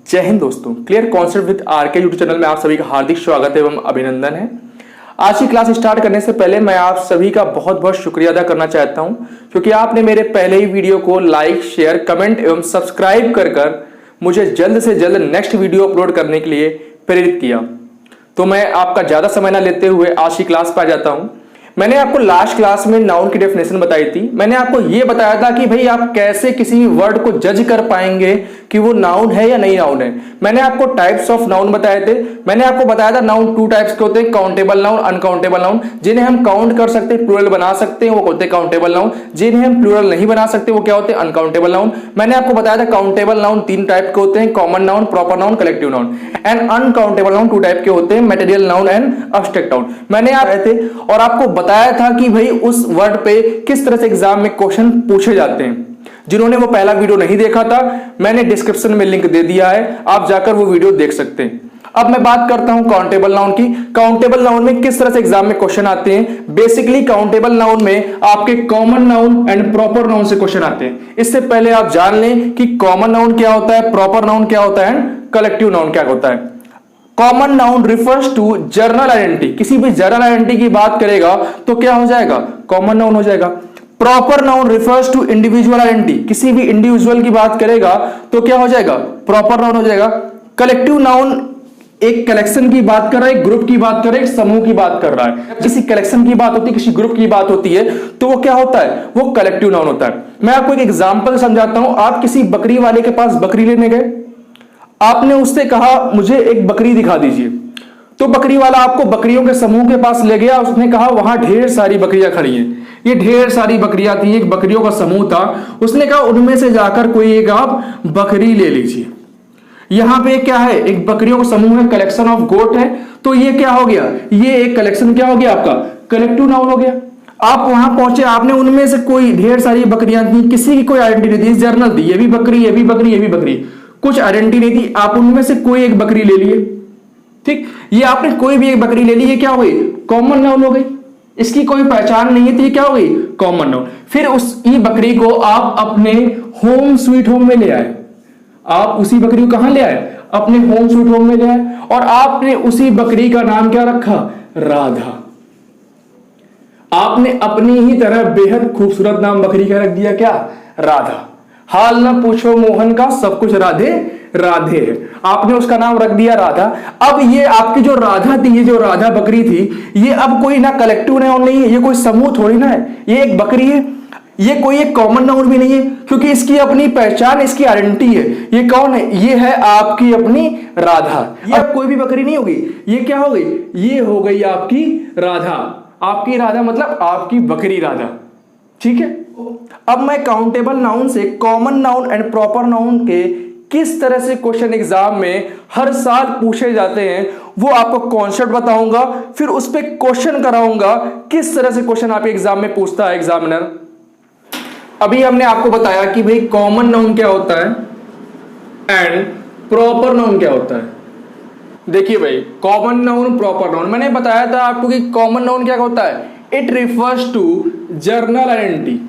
जय हिंद दोस्तों, clear concept with RK YouTube channel में आप सभी का हार्दिक स्वागत एवं अभिनंदन है। आज की क्लास स्टार्ट करने से पहले मैं आप सभी का बहुत बहुत शुक्रिया अदा करना चाहता हूं, क्योंकि आपने मेरे पहले ही वीडियो को लाइक, शेयर, कमेंट एवं सब्सक्राइब कर मुझे जल्द से जल्द नेक्स्ट वीडियो अपलोड करने के लिए प्रेरित किया। तो मैं आपका ज्यादा समय ना लेते हुए आज की क्लास पर आ जाता हूं। मैंने आपको लास्ट क्लास में नाउन की डेफिनेशन बताई थी। मैंने आपको यह बताया था कि भाई आप कैसे किसी वर्ड को जज कर पाएंगे कि वो नाउन है या नहीं नाउन है। मैंने आपको टाइप्स ऑफ नाउन बताए थे। मैंने आपको बताया था नाउन टू टाइप्स के होते हैं, काउंटेबल नाउन, अनकाउंटेबल नाउन। जिन्हें हम काउंट कर सकते हैं, प्लूरल बना सकते हैं, वो होते हैं काउंटेबल नाउन। जिन्हें हम प्लूरल नहीं बना सकते वो क्या होते हैं, अनकाउंटेबल नाउन। मैंने आपको बताया था काउंटेबल नाउन तीन टाइप के होते हैं, common noun, proper noun, collective noun. And uncountable noun two type के होते हैं, material noun and abstract noun. मैंने आए थे और आपको बताया था कि भाई उस वर्ड पे किस तरह से एग्जाम में क्वेश्चन पूछे जाते हैं। जिन्होंने वो पहला वीडियो नहीं देखा था, मैंने डिस्क्रिप्शन में लिंक दे दिया है, आप जाकर वो वीडियो देख सकते हैं। अब मैं बात करता हूं काउंटेबल नाउन की। काउंटेबल नाउन में किस तरह से एग्जाम में क्वेश्चन आते हैं। बेसिकली काउंटेबल नाउन में आपके common noun and proper noun से क्वेश्चन आते हैं। इससे पहले आप जान लें कि कॉमन नाउन क्या होता है, प्रॉपर नाउन क्या होता है एंड कलेक्टिव नाउन क्या होता है। Common noun refers to general identity. किसी भी जर्नल आइडेंटिटी की बात करेगा तो क्या हो जाएगा, कॉमन नाउन हो जाएगा। Proper noun refers to individual identity. किसी भी इंडिविजुअल की बात करेगा तो क्या हो जाएगा, प्रॉपर नाउन हो जाएगा। कलेक्टिव नाउन एक कलेक्शन की बात कर रहा है, एक ग्रुप की बात कर रहा है, एक समूह की बात कर रहा है। किसी कलेक्शन की बात होती है, किसी ग्रुप की बात होती है तो वो क्या होता है, वो कलेक्टिव नाउन होता है। मैं आपको एक एग्जांपल समझाता हूं। आप किसी बकरी वाले के पास बकरी लेने गए, आपने उससे कहा मुझे एक बकरी दिखा दीजिए। तो बकरी वाला आपको बकरियों के समूह के पास ले गया। उसने कहा वहां ढेर सारी बकरियां खड़ी हैं, ये ढेर सारी बकरियां थी, एक बकरियों का समूह था। उसने कहा उनमें से जाकर कोई एक आप बकरी ले लीजिए। यहां पे क्या है, एक बकरियों का समूह है, कलेक्शन ऑफ गोट है। तो ये क्या हो गया, ये एक कलेक्शन क्या हो गया आपका, कलेक्टिव नाउन हो गया। आप वहां पहुंचे, आपने उनमें से कोई ढेर सारी बकरियां थी, किसी की कोई आइडेंटिटी नहीं थी, जर्नल थी, ये भी बकरी, ये भी बकरी, ये भी बकरी, कुछ आइडेंटिटी नहीं थी। आप उनमें से कोई एक बकरी ले लिए, ठीक। ये आपने कोई भी एक बकरी ले ली, ये क्या हो गई, कॉमन नाउन हो गई। इसकी कोई पहचान नहीं है तो ये क्या हो गई, कॉमन नाउन। फिर उस ई बकरी को आप अपने होम स्वीट होम में ले आए। आप उसी बकरी को कहां ले आए, अपने होम स्वीट होम में ले आए, और आपने उसी बकरी का नाम क्या रखा, राधा। आपने अपनी ही तरह बेहद खूबसूरत नाम बकरी का रख दिया, क्या, राधा। हाल ना पूछो मोहन का, सब कुछ राधे राधे है। आपने उसका नाम रख दिया राधा। अब ये आपकी जो राधा थी, ये जो राधा बकरी थी, ये अब कोई ना कलेक्टिव नाउन नहीं है, ये कोई समूह थोड़ी ना है, ये एक बकरी है। ये कोई एक कॉमन नाउन भी नहीं है, क्योंकि इसकी अपनी पहचान, इसकी आइडेंटिटी है। ये कौन है, ये है आपकी अपनी राधा। ये अब कोई भी बकरी नहीं होगी, ये क्या हो गई, ये हो गई आपकी राधा। आपकी राधा मतलब आपकी बकरी राधा, ठीक है। अब मैं काउंटेबल नाउन से common noun and proper noun के किस तरह से क्वेश्चन एग्जाम में हर साल पूछे जाते हैं वो आपको कॉन्सेप्ट बताऊंगा, फिर उस पर क्वेश्चन कराऊंगा किस तरह से क्वेश्चन आपके एग्जाम में पूछता है एग्जामिनर। अभी हमने आपको बताया कि भाई कॉमन नाउन क्या होता है एंड प्रॉपर नाउन क्या होता है। देखिए भाई, कॉमन नाउन, प्रॉपर नाउन, मैंने बताया था आपको कि कॉमन नाउन क्या होता है, it refers to general identity.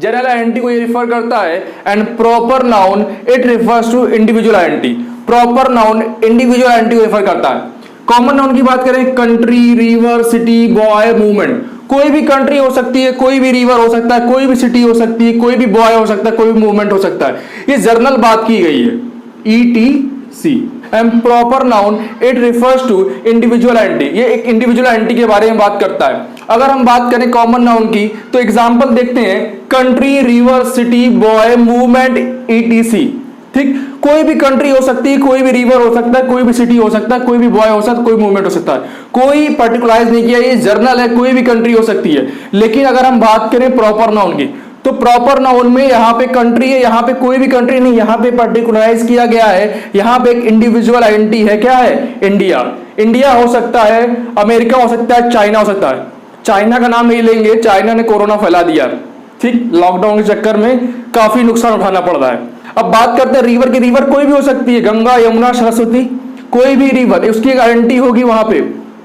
General identity को ये रिफर करता है। And proper noun it refers to individual identity. Proper noun individual identity को रिफर करता है। कॉमन नाउन की बात करें, country, river, city, boy, movement. कोई भी कंट्री हो सकती है, कोई भी रिवर हो सकता है, कोई भी सिटी हो सकती है, कोई भी बॉय हो सकता है, कोई भी मूवमेंट हो सकता है। ये जर्नल बात की गई है, ETC। And proper noun it refers to individual identity. ये एक इंडिविजुअल आइडेंटिटी के बारे में बात करता है। अगर हम बात करें कॉमन नाउन की तो एग्जांपल देखते हैं, country, river, city, boy, movement, ETC, ठीक। कोई भी कंट्री हो सकती है, कोई भी रिवर हो सकता है, कोई भी सिटी हो सकता है, कोई भी बॉय हो सकता है, कोई मूवमेंट हो सकता है। कोई पर्टिकुलराइज नहीं किया, ये जर्नल है, कोई भी कंट्री हो सकती है। लेकिन अगर हम बात करें प्रॉपर नाउन की तो प्रॉपर नाउन में यहाँ पे कंट्री है, यहाँ पे कोई भी कंट्री नहीं, यहाँ पे पर्टिकुलराइज किया गया है। यहाँ पे एक इंडिविजुअल आइडेंटिटी है, क्या है, इंडिया। इंडिया हो सकता है, अमेरिका हो सकता है, चाइना हो सकता है। चाइना का नाम नहीं लेंगे, चाइना ने कोरोना फैला दिया, ठीक। लॉकडाउन के चक्कर में काफी नुकसान उठाना पड़ रहा है। अब बात करते हैं रिवर की। रिवर कोई भी हो सकती है, गंगा, यमुना, सरस्वती, कोई भी रिवर, उसकी एक आइडेंटिटी होगी वहां पे,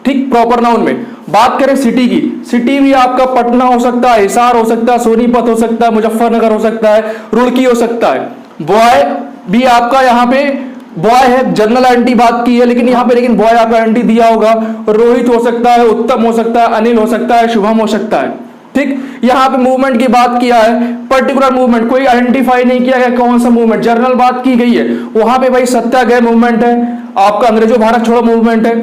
ठीक, प्रॉपर नाउन में। बात करें सिटी की, सिटी भी आपका पटना हो सकता है, हिसार हो सकता है, सोनीपत हो सकता है, मुजफ्फरनगर हो सकता है, रुड़की हो सकता है। बॉय भी आपका यहाँ पे बॉय है, जनरल आइडेंटिटी बात की है, लेकिन यहां पे लेकिन बॉय आपका आइडेंटिटी दिया होगा, रोहित हो सकता है, उत्तम हो सकता है, अनिल हो सकता है, शुभम हो सकता है। ठीक, यहां पे मूवमेंट की बात किया है, पर्टिकुलर मूवमेंट कोई आइडेंटिफाई नहीं किया गया कौन सा मूवमेंट, जनरल बात की गई है, वहां पे भाई सत्याग्रह मूवमेंट है, आपका अंग्रेजों भारत छोड़ो मूवमेंट है।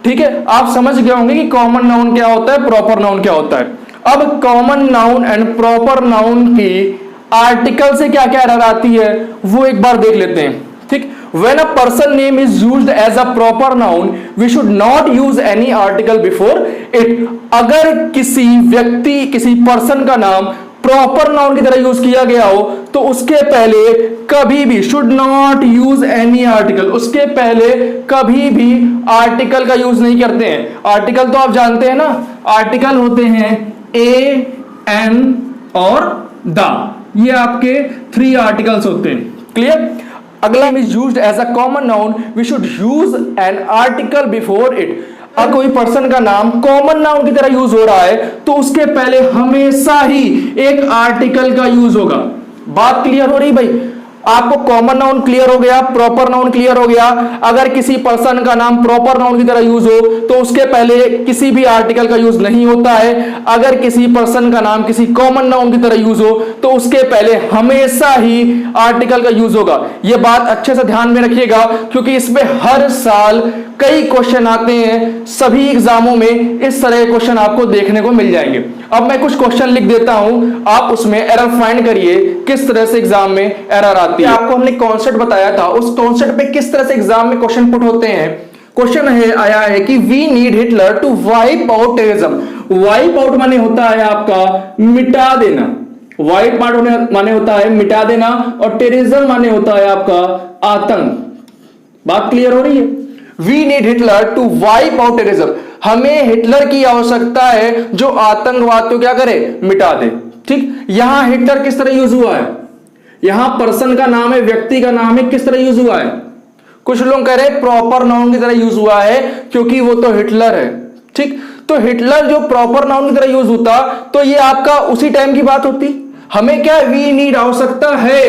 ठीक है, आप समझ गए होंगे कि कॉमन नाउन क्या होता है, प्रॉपर नाउन क्या होता है। अब common noun and proper noun की आर्टिकल से क्या क्या एरर आती है वो एक बार देख लेते हैं। ठीक, when a person name is used as a proper noun we should not use any article before it। अगर किसी व्यक्ति किसी पर्सन का नाम प्रॉपर नाउन की तरह यूज किया गया हो तो उसके पहले कभी भी should not use any article, उसके पहले कभी भी आर्टिकल का यूज नहीं करते हैं। आर्टिकल तो आप जानते हैं ना, आर्टिकल होते हैं ए, एन और द, ये आपके 3 आर्टिकल्स होते हैं। क्लियर। अगला is used as a common noun we should use an article before it. अगर कोई पर्सन का नाम कॉमन नाउन की तरह यूज हो रहा है तो उसके पहले हमेशा ही एक आर्टिकल का यूज होगा। बात क्लियर हो रही भाई? आपको कॉमन नाउन क्लियर हो गया, प्रॉपर नाउन क्लियर हो गया। अगर किसी पर्सन का नाम प्रॉपर नाउन की तरह यूज हो तो उसके पहले किसी भी आर्टिकल का यूज नहीं होता है। अगर किसी पर्सन का नाम किसी कॉमन नाउन की तरह यूज हो तो उसके पहले हमेशा ही आर्टिकल का यूज होगा। यह बात अच्छे से ध्यान में रखिएगा क्योंकि इसमें हर साल कई क्वेश्चन आते हैं, सभी एग्जामों में इस तरह के क्वेश्चन आपको देखने को मिल जाएंगे। अब मैं कुछ क्वेश्चन लिख देता हूं, आप उसमें एरर फाइंड करिए किस तरह से एग्जाम में एरर आती है। आपको हमने कॉन्सेप्ट बताया था, उस कॉन्सेप्ट पे किस तरह से एग्जाम में क्वेश्चन पुट होते हैं। क्वेश्चन है आया है कि we need Hitler to wipe out terrorism. Wipe out माने होता है आपका मिटा देना, वाइप आउट माने होता है मिटा देना, और टेररिज्म माने होता है आपका आतंक। बात क्लियर हो रही है? We need Hitler to wipe out terrorism, हमें हिटलर की आवश्यकता है जो आतंकवाद को क्या करे, मिटा दे। ठीक, यहां हिटलर किस तरह यूज हुआ है, यहां पर्सन का नाम है, व्यक्ति का नाम है, किस तरह यूज हुआ है? कुछ लोग कह रहे हैं प्रॉपर नाउन की तरह यूज हुआ है क्योंकि वो तो हिटलर है। ठीक, तो हिटलर जो प्रॉपर नाउन की तरह यूज होता तो ये आपका उसी टाइम की बात होती। हमें क्या वी नीड आवश्यकता है।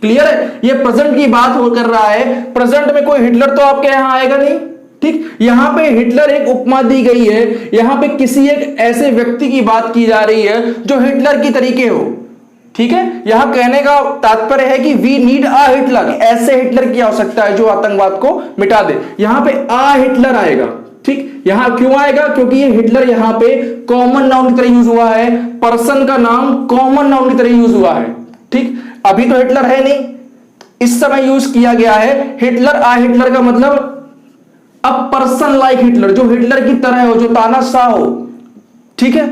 क्लियर है? ये प्रेजेंट की बात हो कर रहा है, प्रेजेंट में कोई हिटलर तो आपके यहां आएगा नहीं। ठीक, यहां पे हिटलर एक उपमा दी गई है, यहां पे किसी एक ऐसे व्यक्ति की बात की जा रही है जो हिटलर की तरीके हो। ठीक है, यहां कहने का तात्पर्य है कि वी नीड आ हिटलर, ऐसे हिटलर की आवश्यकता है जो आतंकवाद को मिटा दे। यहां पे आ हिटलर आएगा। ठीक, यहां क्यों आएगा? क्योंकि ये हिटलर यहां पे कॉमन नाउन की तरह यूज हुआ है, पर्सन का नाम कॉमन नाउन की तरह यूज हुआ है। ठीक, अभी तो हिटलर है नहीं, इस समय यूज किया गया है हिटलर। आ हिटलर का मतलब अ पर्सन लाइक हिटलर, जो हिटलर की तरह हो, जो तानाशाह हो। ठीक है,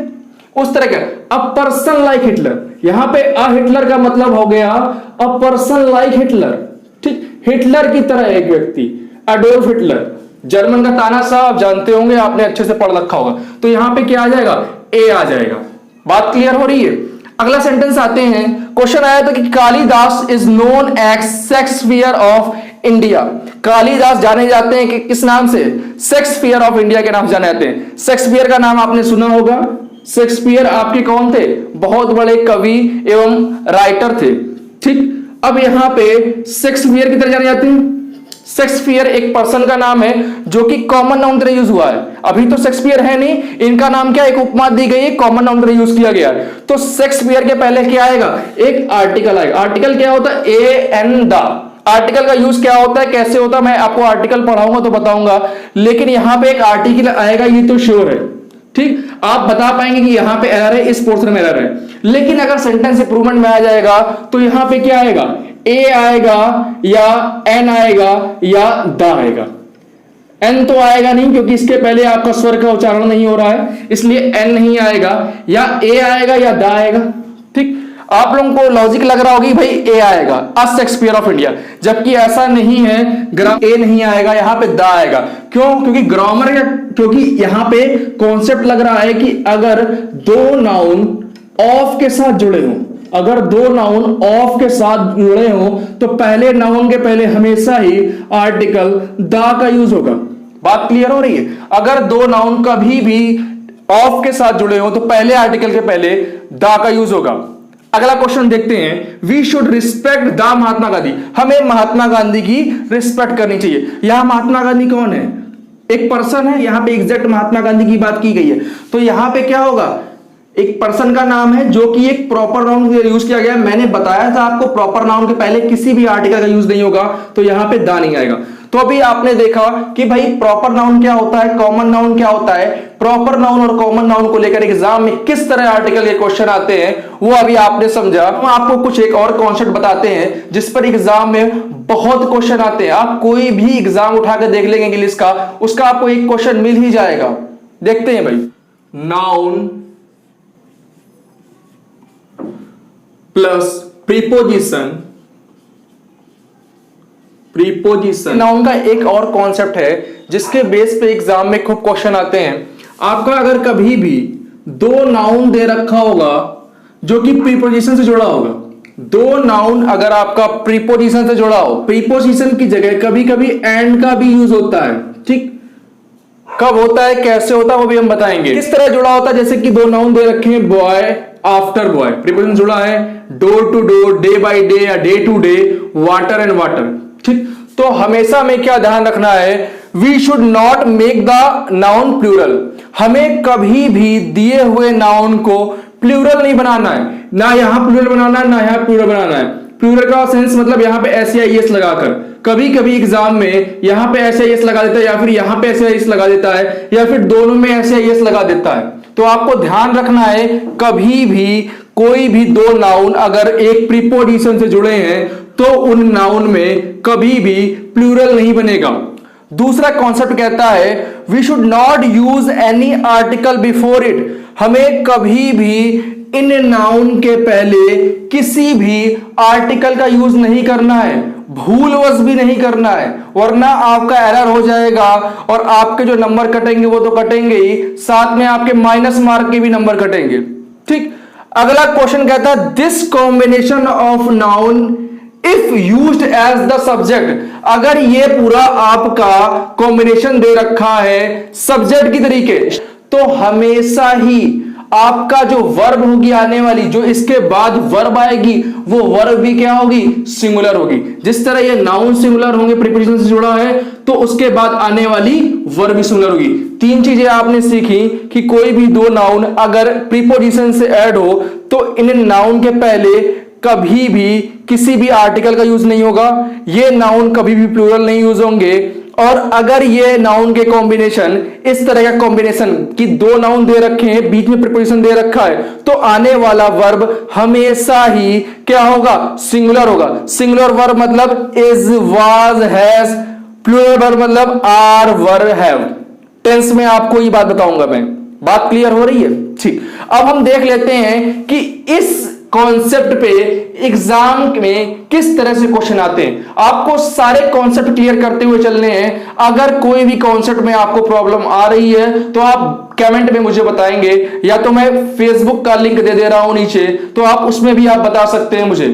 उस तरह का अ पर्सन लाइक हिटलर। यहां पे अ हिटलर का मतलब हो गया अ पर्सन लाइक हिटलर। ठीक, हिटलर की तरह एक व्यक्ति, एडोल्फ हिटलर, जर्मन का तानाशाह, आप जानते होंगे, आपने अच्छे से पढ़ रखा होगा। तो यहां पे क्या आ जाएगा, ए आ जाएगा। बात क्लियर हो रही है? अगला सेंटेंस आते हैं। क्वेश्चन आया था कि Kalidas is known as Shakespeare of India. Kalidas जाने जाते हैं कि किस नाम से? शेक्सपियर ऑफ इंडिया के नाम से जाने जाते हैं। शेक्सपियर का नाम आपने सुना होगा। शेक्सपियर आपके कौन थे? बहुत बड़े कवि एवं राइटर थे। ठीक, अब यहां पे शेक्सपियर की तरह जाने जाते हैं। शेक्सपियर एक पर्सन का नाम है जो कि कॉमन नाउन तरह यूज हुआ है। अभी तो शेक्सपियर है नहीं, इनका नाम क्या, एक उपमा दी गई है, कॉमन नाउन तरह यूज किया गया है। तो शेक्सपियर के पहले क्या आएगा, एक आर्टिकल आएगा। आर्टिकल क्या होता है? A N the. आर्टिकल का यूज क्या होता है, कैसे होता है, मैं आपको आर्टिकल पढ़ाऊंगा तो बताऊंगा, लेकिन यहां पे एक आर्टिकल आएगा, ये तो श्योर है। ठीक, आप बता पाएंगे कि यहां पे एरर है, इस पोर्शन में एरर है। लेकिन अगर सेंटेंस इंप्रूवमेंट में आ जाएगा तो यहां पे क्या आएगा, ए आएगा या एन आएगा या द आएगा। एन तो आएगा नहीं क्योंकि इसके पहले आपका स्वर का उच्चारण नहीं हो रहा है, इसलिए एन नहीं आएगा। या ए आएगा या द आएगा। ठीक, आप लोगों को लॉजिक लग रहा होगी भाई ए आएगा, अ शेक्सपियर ऑफ इंडिया, जबकि ऐसा नहीं है। ए नहीं आएगा, यहां पे द आएगा। क्यों? क्योंकि ग्रामर, क्योंकि यहां पे कॉन्सेप्ट लग रहा है कि अगर दो नाउन ऑफ के साथ जुड़े हों, अगर दो नाउन ऑफ के साथ जुड़े हों तो पहले नाउन के पहले हमेशा ही आर्टिकल द का यूज होगा। बात क्लियर हो रही है? अगर दो नाउन कभी भी ऑफ के साथ जुड़े हों तो पहले आर्टिकल के पहले द का यूज होगा। अगला क्वेश्चन देखते हैं, we should respect the Mahatma Gandhi, हमें महात्मा गांधी की रिस्पेक्ट करनी चाहिए। यहां महात्मा गांधी कौन है? एक पर्सन है, यहां पे एग्जैक्ट महात्मा गांधी की बात की गई है, तो यहां पे क्या होगा, एक पर्सन का नाम है जो कि एक प्रॉपर नाउन यूज किया गया है। मैंने बताया था आपको प्रॉपर नाउन के पहले किसी भी आर्टिकल का यूज नहीं होगा, तो यहां पे दा नहीं आएगा। तो अभी आपने देखा कि भाई प्रॉपर नाउन क्या होता है, कॉमन नाउन क्या होता है। प्रॉपर नाउन और कॉमन नाउन को लेकर एग्जाम में किस तरह आर्टिकल के क्वेश्चन आते हैं वो अभी आपने समझा। हम आपको कुछ एक और कॉन्सेप्ट बताते हैं जिस पर एग्जाम में बहुत क्वेश्चन आते हैं। आप कोई भी एग्जाम उठा के देख लेंगे इंग्लिश का, उसका आपको एक क्वेश्चन मिल ही जाएगा। देखते हैं भाई, noun plus preposition, preposition noun का एक और कॉन्सेप्ट है जिसके बेस पे एग्जाम में खूब क्वेश्चन आते हैं। आपका अगर कभी भी दो नाउन दे रखा होगा जो कि प्रीपोजिशन से जुड़ा होगा, दो नाउन अगर आपका प्रीपोजिशन से जुड़ा हो, प्रीपोजिशन की जगह कभी कभी एंड का भी यूज होता है, ठीक। कब होता है, कैसे होता है, वो भी हम बताएंगे। किस तरह जुड़ा होता है, जैसे कि दो नाउन दे रखे हैं, बॉय आफ्टर बॉय, प्रीपोजिशन जुड़ा है, door to door, day by day या day to day, water and water, ठीक। तो हमेशा में क्या ध्यान रखना है, we should not make the noun plural, हमें कभी भी दिए हुए नाउन को प्लूरल नहीं बनाना है, ना यहां प्लूरल बनाना है ना यहां प्लूरल बनाना है। प्लूरल का सेंस मतलब यहां पे एस या एस लगाकर, कभी कभी एग्जाम में यहां पे एस या एस लगा देता है, या फिर यहां पे एस या एस लगा देता है, या फिर दोनों में एस या एस लगा देता है। तो आपको ध्यान रखना है, कभी भी कोई भी दो नाउन अगर एक प्रीपोजिशन से जुड़े हैं तो उन नाउन में कभी भी प्लूरल नहीं बनेगा। दूसरा कॉन्सेप्ट कहता है, we should not use any article before it, हमें कभी भी इन नाउन के पहले किसी भी आर्टिकल का यूज नहीं करना है, भूलवश भी नहीं करना है, वरना आपका एरर हो जाएगा और आपके जो नंबर कटेंगे वो तो कटेंगे ही, साथ में आपके माइनस मार्क के भी नंबर कटेंगे, ठीक। अगला क्वेश्चन कहता है, this combination of noun if used as the subject, अगर ये पूरा आपका कॉम्बिनेशन दे रखा है सब्जेक्ट की तरीके, तो हमेशा ही आपका जो वर्ब होगी आने वाली, जो इसके बाद वर्ब आएगी, वो वर्ब भी क्या होगी, सिंगुलर होगी। जिस तरह ये नाउन सिंगुलर होंगे प्रीपोजिशन से जुड़ा है, तो उसके बाद आने वाली वर्ब भी सिंगुलर होगी। तीन चीजें आपने सीखी कि कोई भी दो नाउन अगर प्रीपोजिशन से ऐड हो तो इन नाउन के पहले कभी भी किसी भी आर्टिकल का यूज नहीं होगा, ये नाउन कभी भी प्लूरल नहीं यूज होंगे, और अगर ये नाउन के कॉम्बिनेशन इस तरह का कॉम्बिनेशन कि दो नाउन दे रखे हैं, बीच में प्रीपोजिशन दे रखा है, तो आने वाला वर्ब हमेशा ही क्या होगा, सिंगुलर होगा। सिंगुलर वर्ब मतलब is, was, has, plural verb मतलब आर, वर, हैव। टेंस में आपको ये बात बताऊंगा मैं। बात क्लियर हो रही है, ठीक। अब हम देख लेते हैं कि इस कॉन्सेप्ट पे एग्जाम में किस तरह से क्वेश्चन आते हैं। आपको सारे कॉन्सेप्ट क्लियर करते हुए चलने हैं। अगर कोई भी कॉन्सेप्ट में आपको प्रॉब्लम आ रही है तो आप कमेंट में मुझे बताएंगे, या तो मैं फेसबुक का लिंक दे दे रहा हूं नीचे, तो आप उसमें भी आप बता सकते हैं मुझे।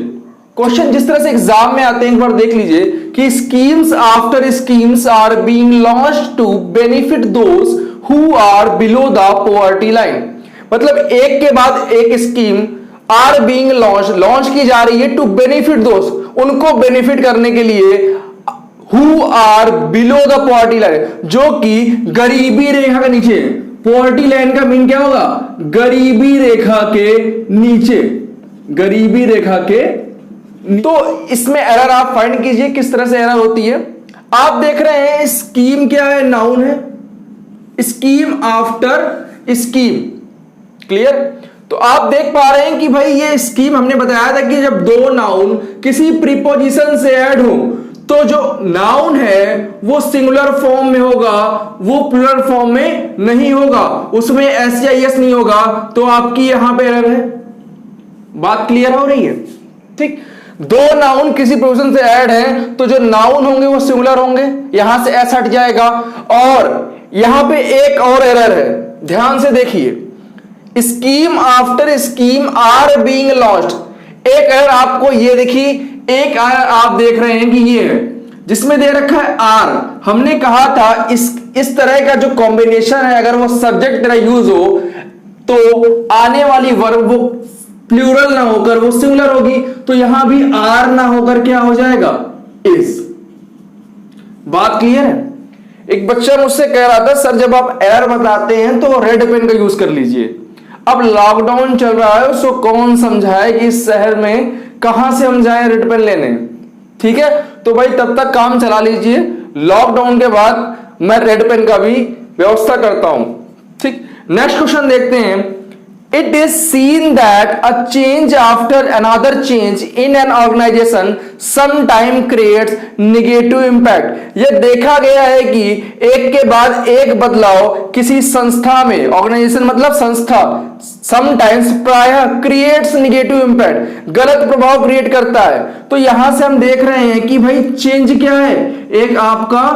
क्वेश्चन जिस तरह से एग्जाम में आते हैं एक बार देख लीजिए कि schemes after schemes are being launched to benefit those who are below the poverty line, मतलब एक के बाद एक स्कीम आर बीइंग लॉन्च की जा रही है टू बेनिफिट दोज, उनको बेनिफिट करने के लिए, who are below the poverty line, जो कि गरीबी रेखा के नीचे। पॉवर्टी लाइन का मीन क्या होगा, गरीबी रेखा के नीचे, गरीबी रेखा के। तो इसमें एरर आप फाइंड कीजिए, किस तरह से एरर होती है। आप देख रहे हैं स्कीम क्या है, नाउन है, स्कीम आफ्टर स्कीम, क्लियर। तो आप देख पा रहे हैं कि भाई ये स्कीम हमने बताया था कि जब दो नाउन किसी प्रीपोजिशन से ऐड हो तो जो नाउन है वो सिंगुलर फॉर्म में होगा, वो प्लूरल फॉर्म में नहीं होगा, उसमें एस या एस नहीं होगा, तो आपकी यहां पे एरर है। बात क्लियर हो रही है, ठीक। दो नाउन किसी प्रीपोजिशन से ऐड है तो जो नाउन होंगे वो सिंगुलर होंगे, यहां से एस हट जाएगा। और यहां पे एक और एरर है, ध्यान से देखिए, scheme after scheme are being launched. एक एरर आपको ये देखिए, एक एरर आप देख रहे हैं कि ये है जिसमें दे रखा है आर। हमने कहा था इस तरह का जो कॉम्बिनेशन है अगर वो सब्जेक्ट तरह यूज हो तो आने वाली वर्ब वो प्लूरल ना होकर वो सिंगुलर होगी, तो यहां भी आर ना होकर क्या हो जाएगा, इज। बात क्लियर है? एक बच्चा मुझसे कह रहा था सर जब आप एरर बताते हैं तो रेड पेन का यूज कर लीजिए। अब लॉकडाउन चल रहा है, उसको कौन समझाए कि इस शहर में कहां से हम जाएं रेड पेन लेने। ठीक है, तो भाई तब तक काम चला लीजिए, लॉकडाउन के बाद मैं रेड पेन का भी व्यवस्था करता हूं। ठीक, नेक्स्ट क्वेश्चन देखते हैं। It is seen that a change after another change in an organization sometime creates negative impact। यह देखा गया है कि एक के बाद एक बदलाव किसी संस्था में, ऑर्गेनाइजेशन मतलब संस्था, समटाइम्स प्रायः क्रिएट्स नेगेटिव इम्पैक्ट, गलत प्रभाव क्रिएट करता है। तो यहां से हम देख रहे हैं कि भाई चेंज क्या है, एक आपका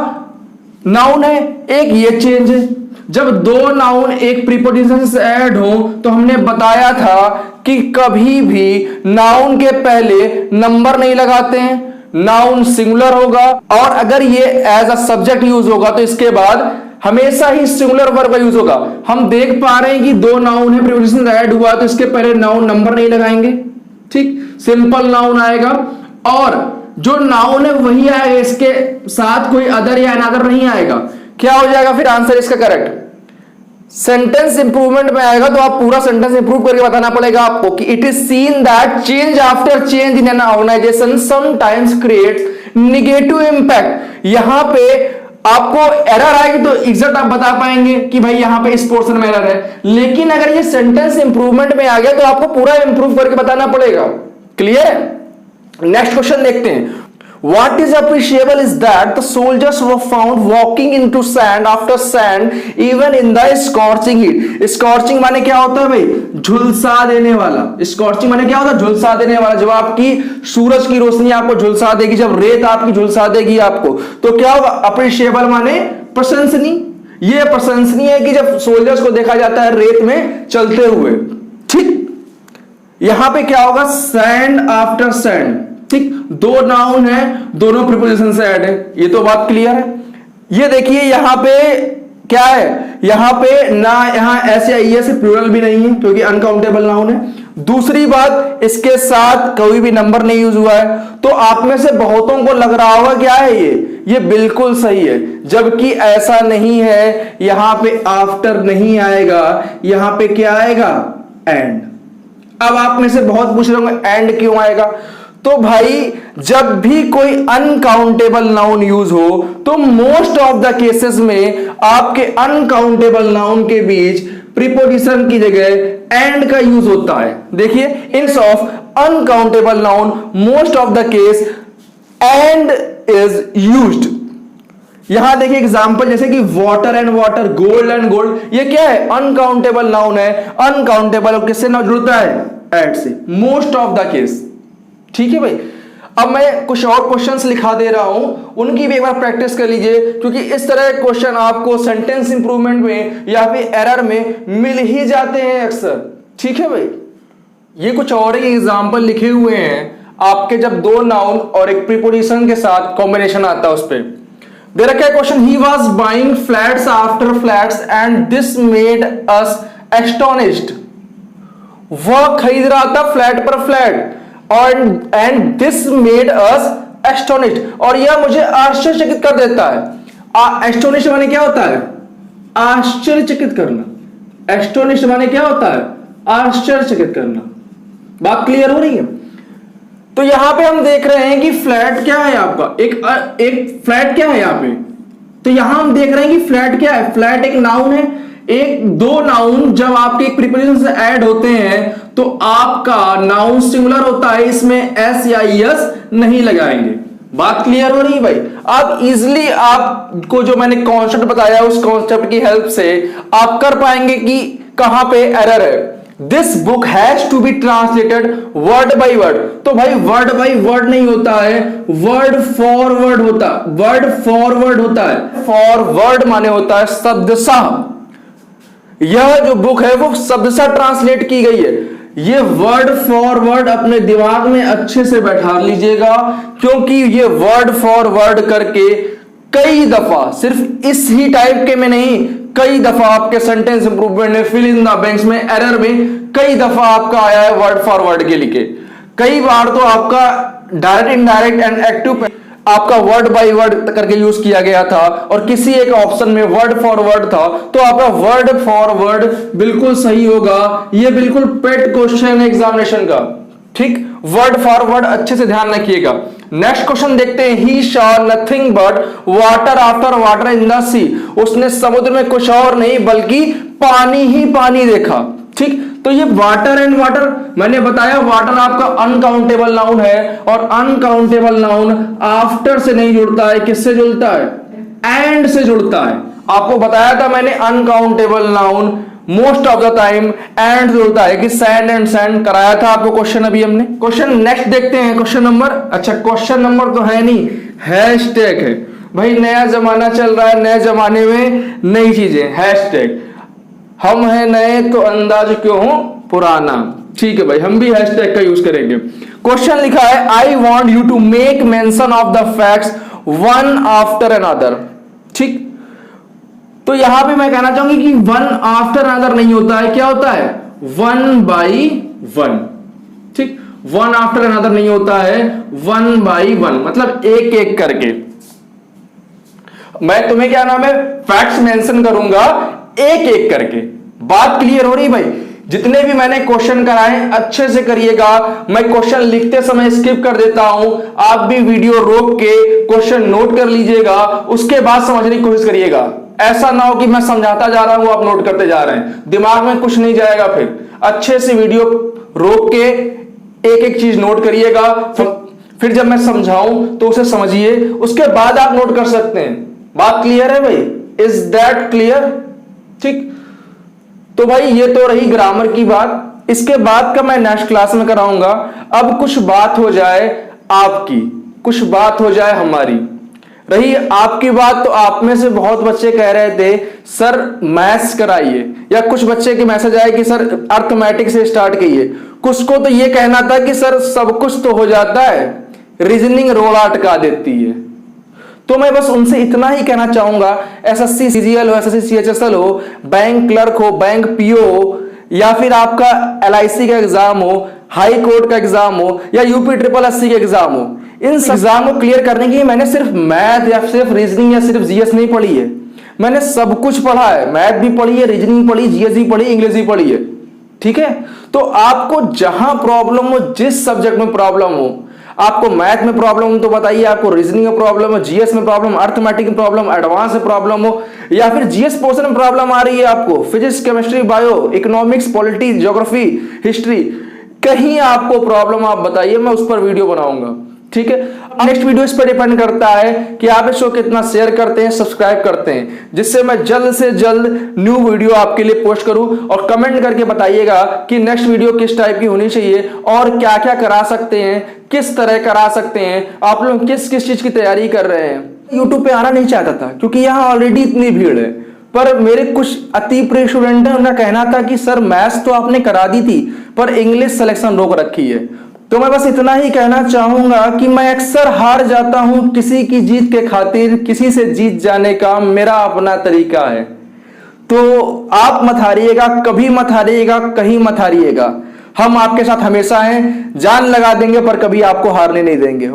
नाउन है, एक ये चेंज है। जब दो नाउन एक प्रीपोजिशन से ऐड हो तो हमने बताया था कि कभी भी नाउन के पहले नंबर नहीं लगाते हैं, नाउन सिंगुलर होगा, और अगर ये एज अ सब्जेक्ट यूज होगा तो इसके बाद हमेशा ही सिंगुलर वर्ब का यूज होगा। हम देख पा रहे हैं कि दो नाउन है, प्रीपोजिशन से ऐड हुआ तो इसके पहले नाउन नंबर नहीं लगाएंगे। ठीक, सिंपल नाउन आएगा, और जो नाउन है वही आएगा, इसके साथ कोई अदर या अनदर नहीं आएगा। क्या हो जाएगा फिर आंसर इसका करेक्ट? सेंटेंस इंप्रूवमेंट में आएगा तो आप पूरा सेंटेंस इंप्रूव करके बताना पड़ेगा आपको कि it is seen that change after change in an organization sometimes creates negative impact. यहां पे आपको एरर आएगी तो एग्जैक्ट आप बता पाएंगे कि भाई यहां पे इस पोर्शन में एरर है, लेकिन अगर ये सेंटेंस इंप्रूवमेंट में आ गया तो आपको पूरा इंप्रूव करके बताना पड़ेगा। क्लियर है? नेक्स्ट क्वेश्चन देखते हैं। What is appreciable is that the soldiers were found walking into sand after sand even in the scorching heat। Scorching माने क्या होता है भाई? झुलसा देने वाला। Scorching माने क्या होता है? झुलसा देने वाला। जब आपकी सूरज की रोशनी आपको झुलसा देगी, जब रेत आपकी झुलसा देगी आपको, तो क्या होगा? Appreciable माने प्रशंसनीय। ये प्रशंसनीय है कि जब सोल्जर्स को देखा जाता है रेत में चलते हुए। ठीक, यहां पे क्या होगा? Sand after sand. ठीक, दो नाउन है, दोनों प्रीपोजिशन से ऐड है, ये तो बात क्लियर है। ये देखिए यहां पे क्या है, यहां पे ना यहां ऐसे आइए से प्लूरल भी नहीं है क्योंकि अनकाउंटेबल नाउन है। दूसरी बात, इसके साथ कोई भी नंबर नहीं यूज हुआ है। तो आप में से बहुतों को लग रहा होगा क्या है ये बिल्कुल सही है, जबकि ऐसा नहीं है। यहां पे आफ्टर नहीं आएगा, यहां पे क्या आएगा? एंड। अब आप में से बहुत पूछ रहे होंगे एंड क्यों आएगा? तो भाई जब भी कोई अनकाउंटेबल नाउन यूज हो तो मोस्ट ऑफ द केसेस में आपके अनकाउंटेबल नाउन के बीच प्रीपोजिशन की जगह एंड का यूज होता है। देखिए, in of uncountable noun most of the case and is used. यहां देखिए एग्जांपल, जैसे कि water and water, gold and gold, ये क्या है? अनकाउंटेबल नाउन है। अनकाउंटेबल किससे ना जुड़ता है? एंड से, मोस्ट ऑफ द केस। ठीक है भाई, अब मैं कुछ और क्वेश्चंस लिखा दे रहा हूं, उनकी भी एक बार प्रैक्टिस कर लीजिए, क्योंकि इस तरह के क्वेश्चन आपको सेंटेंस इंप्रूवमेंट में या फिर एरर में मिल ही जाते हैं अक्सर। ठीक है भाई, ये कुछ और ही एग्जांपल लिखे हुए हैं आपके, जब दो नाउन और एक प्रीपोजिशन के साथ कॉम्बिनेशन आता है उस पर। दे रखा है question, he was buying flats after flats and this made us astonished. वह खरीद रहा था फ्लैट पर flat and this made us astonished, और यह मुझे आश्चर्यचकित कर देता है। एस्टोनिश्ड माने क्या होता है? आश्चर्यचकित करना। एस्टोनिश्ड माने क्या होता है? आश्चर्यचकित करना। बात क्लियर हो रही है? तो यहां पे हम देख रहे हैं कि फ्लैट क्या है आपका, एक फ्लैट क्या है यहां पे, तो यहां हम देख रहे हैं कि फ्लैट क्या है? फ्लैट एक नाउन है। एक दो नाउन जब आपके एक प्रीपोजिशन से ऐड होते हैं तो आपका नाउन सिंगुलर होता है, इसमें एस या एस नहीं लगाएंगे। बात क्लियर हो रही है भाई? आप इजिली आपको जो मैंने कॉन्सेप्ट बताया उस कॉन्सेप्ट की हेल्प से आप कर पाएंगे कि कहां पे एरर है। This book has to be translated word by word. तो भाई वर्ड बाई वर्ड नहीं होता है, वर्ड फॉर वर्ड होता, वर्ड फॉर वर्ड होता है। फॉर वर्ड माने होता है शब्दशः। यह जो बुक है वो शब्दशः ट्रांसलेट की गई है। ये वर्ड फॉर वर्ड अपने दिमाग में अच्छे से बैठा लीजिएगा, क्योंकि ये वर्ड फॉर वर्ड करके कई दफा, सिर्फ इस ही टाइप के में नहीं, कई दफा आपके सेंटेंस इंप्रूवमेंट में, फिल इन द ब्लैंक्स में, एरर में कई दफा आपका आया है वर्ड फॉर वर्ड के लिखे। कई बार तो आपका डायरेक्ट, इनडायरेक्ट एंड एक्टिव आपका वर्ड बाय वर्ड करके यूज किया गया था, और किसी एक ऑप्शन में वर्ड फॉर वर्ड था, तो आपका वर्ड फॉर वर्ड बिल्कुल सही होगा। ये बिल्कुल पेट क्वेश्चन है एग्जामिनेशन का, ठीक। वर्ड फॉर वर्ड अच्छे से ध्यान रखिएगा। नेक्स्ट क्वेश्चन देखते हैं। He saw nothing but water after water in the sea. उसने समुद्र में कुछ और नहीं बल्कि पानी ही पानी देखा, ठीक। तो ये वाटर एंड वाटर, मैंने बताया वाटर आपका अनकाउंटेबल नाउन है, और अनकाउंटेबल नाउन आफ्टर से नहीं जुड़ता है, किससे जुड़ता है? एंड से जुड़ता है। आपको बताया था मैंने uncountable noun most of the time and जुड़ता है, कि सैंड एंड सैंड कराया था आपको क्वेश्चन अभी हमने। क्वेश्चन नेक्स्ट देखते हैं। क्वेश्चन नंबर, अच्छा क्वेश्चन नंबर तो है नहीं, हैशटैग है भाई। नया जमाना चल रहा है, नए जमाने में नई चीजें, हैशटैग। हम हैं नए तो अंदाज क्यों हो पुराना, ठीक है भाई, हम भी हैशटैग का यूज करेंगे। क्वेश्चन लिखा है, I want you to make mention of the facts one after another, ठीक। तो यहां पे मैं कहना चाहूंगी कि वन आफ्टर अनदर नहीं होता है, क्या होता है? वन बाई वन, ठीक। वन आफ्टर अनदर नहीं होता है, वन बाई वन, मतलब एक एक करके। मैं तुम्हें क्या नाम है, फैक्ट्स मेंशन करूंगा एक एक करके। बात क्लियर हो रही भाई? जितने भी मैंने क्वेश्चन कराए अच्छे से करिएगा। मैं क्वेश्चन लिखते समय स्किप कर देता हूं, आप भी वीडियो रोक के क्वेश्चन नोट कर लीजिएगा, उसके बाद समझने की कोशिश करिएगा। ऐसा ना हो कि मैं समझाता जा रहा हूं, आप नोट करते जा रहे हैं, दिमाग में कुछ नहीं जाएगा। फिर अच्छे से वीडियो रोक के एक एक चीज नोट करिएगा, फिर जब मैं समझाऊं तो उसे समझिए, उसके बाद आप नोट कर सकते हैं। बात क्लियर है भाई? Is that clear? ठीक। तो भाई ये तो रही ग्रामर की बात, इसके बाद का मैं नेक्स्ट क्लास में कराऊंगा। अब कुछ बात हो जाए आपकी, कुछ बात हो जाए हमारी। रही आपकी बात, तो आप में से बहुत बच्चे कह रहे थे सर मैथ्स कराइए, या कुछ बच्चे के मैसेज आए कि सर अर्थमेटिक से स्टार्ट कीजिए। कुछ को तो ये कहना था कि सर सब कुछ तो हो जाता है, रीजनिंग रोड़ा अटका देती है। तो मैं बस उनसे इतना ही कहना चाहूंगा, एसएससी सीजीएल हो, एसएससी सीएचएसएल हो, बैंक क्लर्क हो, बैंक पीओ हो, या फिर आपका एलआईसी का एग्जाम हो, हाई कोर्ट का एग्जाम हो, या यूपी ट्रिपल एससी का एग्जाम हो, इन एग्जाम को क्लियर करने के लिए मैंने सिर्फ मैथ या सिर्फ रीजनिंग या सिर्फ जीएस नहीं पढ़ी है, मैंने सब कुछ पढ़ा है। मैथ भी पढ़ी है, रीजनिंग पढ़ी, जीएस भी पढ़ी, इंग्लिश भी पढ़ी है, ठीक है। तो आपको जहां प्रॉब्लम हो, जिस सब्जेक्ट में प्रॉब्लम हो, आपको मैथ में प्रॉब्लम हो तो बताइए, आपको रीजनिंग में प्रॉब्लम हो, जीएस में प्रॉब्लम, अर्थमेटिक में प्रॉब्लम, एडवांस में प्रॉब्लम हो, या फिर जीएस पोर्शन में प्रॉब्लम आ रही है आपको, physics, chemistry, bio, economics, polity, geography, history, कहीं आपको प्रॉब्लम आप बताइए, मैं उस पर वीडियो बनाऊंगा, ठीक है। नेक्स्ट वीडियो इस पर डिपेंड करता है कि आप इसको कितना शेयर करते हैं, सब्सक्राइब करते हैं, जिससे मैं जल्द से जल्द न्यू वीडियो आपके लिए पोस्ट करूं। और कमेंट करके बताइएगा कि नेक्स्ट वीडियो किस टाइप की होनी चाहिए, और क्या क्या करा सकते हैं, किस तरह करा सकते हैं, आप लोग किस किस चीज की तैयारी कर रहे हैं। यूट्यूब पे आना नहीं चाहता था क्योंकि यहाँ ऑलरेडी इतनी भीड़ है, पर मेरे कुछ अति प्रिय स्टूडेंट हैं, उनका कहना था कि सर मैथ्स तो आपने करा दी थी पर इंग्लिश सिलेक्शन रोक रखी है। तो मैं बस इतना ही कहना चाहूंगा कि मैं अक्सर हार जाता हूं किसी की जीत के खातिर, किसी से जीत जाने का मेरा अपना तरीका है। तो आप मत हारिएगा, कभी मत हारिएगा, कहीं मत हारिएगा। हम आपके साथ हमेशा हैं, जान लगा देंगे पर कभी आपको हारने नहीं देंगे।